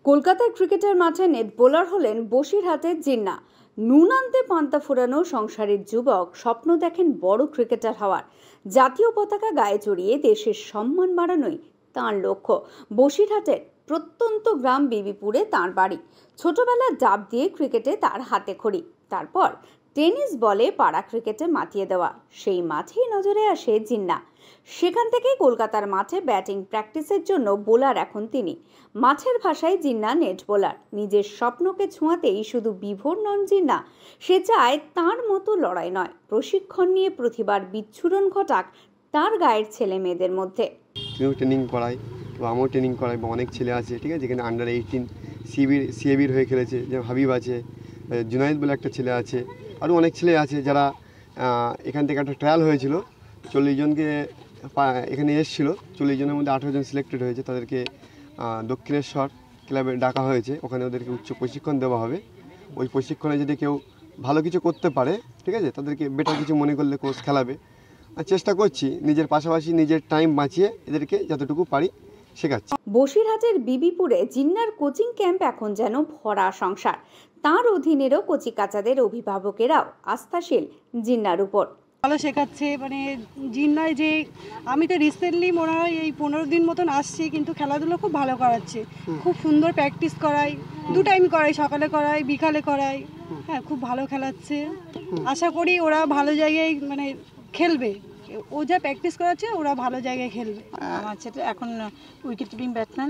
কলকাতায় ক্রিকেটের মাঠে নেট বোলার হলেন বসিরহাটের জিন্না। নুন আনতে পান্তা ফোরানো সংসারের যুবক স্বপ্ন দেখেন বড় ক্রিকেটার হওয়ার। জাতীয় পতাকা গায়ে জড়িয়ে দেশের সম্মান বাড়ানোই তাঁর লক্ষ্য। বসিরহাটের প্রত্যন্ত গ্রাম বিবিপুরে তাঁর বাড়ি। ছোটবেলার ডাব দিয়ে ক্রিকেটে তার হাতে খড়ি, তারপর টেনিস বলে পাড়া ক্রিকেটে মাতিয়ে দেওয়া। সেই মাঠেই নজরে আসে জিন্না। সেখান থেকেই কলকাতার মাঠে ব্যাটিং প্র্যাকটিসের জন্য বোলার এখন তিনি। মাঠের ভাষায় জিন্না নেট বোলার। নিজের স্বপ্নকে ছোঁয়াতেই শুধু বিভোর নন জিন্না, সে চায় তার মতো লড়াই নয়, প্রশিক্ষণ নিয়ে প্রতিবার বিচ্ছুরণ ঘটাক তার গায়ের ছেলে মেয়েদের মধ্যে। ট্রেনিং করাই বা আমিও ট্রেনিং করাই, বা অনেক ছেলে আছে, ঠিক আছে, যেখানে আন্ডার 18 সিএবির হয়ে খেলেছে, যেমন হাবিব আছে, জুনাইদ বলে একটা ছেলে আছে, আরও অনেক ছেলে আছে যারা এখান থেকে একটা ট্রায়াল হয়েছিল, 40 জনকে এখানে এসেছিলো। 40 জনের মধ্যে 18 জন সিলেক্টেড হয়েছে। তাদেরকে দক্ষিণেশ্বর ক্লাবে ডাকা হয়েছে। ওখানে ওদেরকে উচ্চ প্রশিক্ষণ দেওয়া হবে। ওই প্রশিক্ষণে যদি কেউ ভালো কিছু করতে পারে, ঠিক আছে, তাদেরকে বেটার কিছু মনে করলে কোচ খেলাবে। আর চেষ্টা করছি নিজের পাশাপাশি নিজের টাইম বাঁচিয়ে এদেরকে যতটুকু পারি শেখাচ্ছি। বসিরহাটের বিবিপুরে জিন্নার কোচিং ক্যাম্প এখন যেন ভরা সংসার। তার অধীনেরও কচিকাচাদের অভিভাবকেরাও আস্থাশীল জিন্নার উপর। ভালো শেখাচ্ছে, মানে জিন্নায় যে আমি তো রিসেন্টলি মনে হয় এই 15 দিন মতন আসছি, কিন্তু খেলাধুলো খুব ভালো করাচ্ছে। খুব সুন্দর প্র্যাকটিস করাই, 2 টাইম করাই, সকালে করাই বিকালে করাই। হ্যাঁ, খুব ভালো খেলাচ্ছে। আশা করি ওরা ভালো জায়গায় মানে খেলবে। ও যা প্র্যাকটিস করাচ্ছে ওরা ভালো জায়গায় খেলবে। আমার ছেলে এখন উইকেট কিপিং ব্যাটসম্যান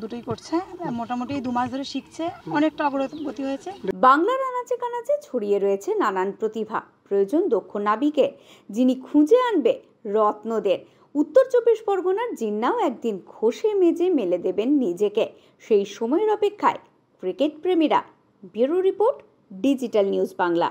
দুটোই করছে, মোটামুটি 2 মাস ধরে শিখছে, অনেকটা অগ্রগতি হয়েছে। বাংলার আনাচে কানাচে ছড়িয়ে রয়েছে নানান প্রতিভা। প্রয়োজন দক্ষ নাবিকের, যিনি খুঁজে আনবে রত্নদের। উত্তর 24 পরগনার জিন্নাও একদিন ঘষে মেজে মেলে দেবেন নিজেকে। সেই সময়ের অপেক্ষায় ক্রিকেট প্রেমীরা। Bureau report, digital news Bangla.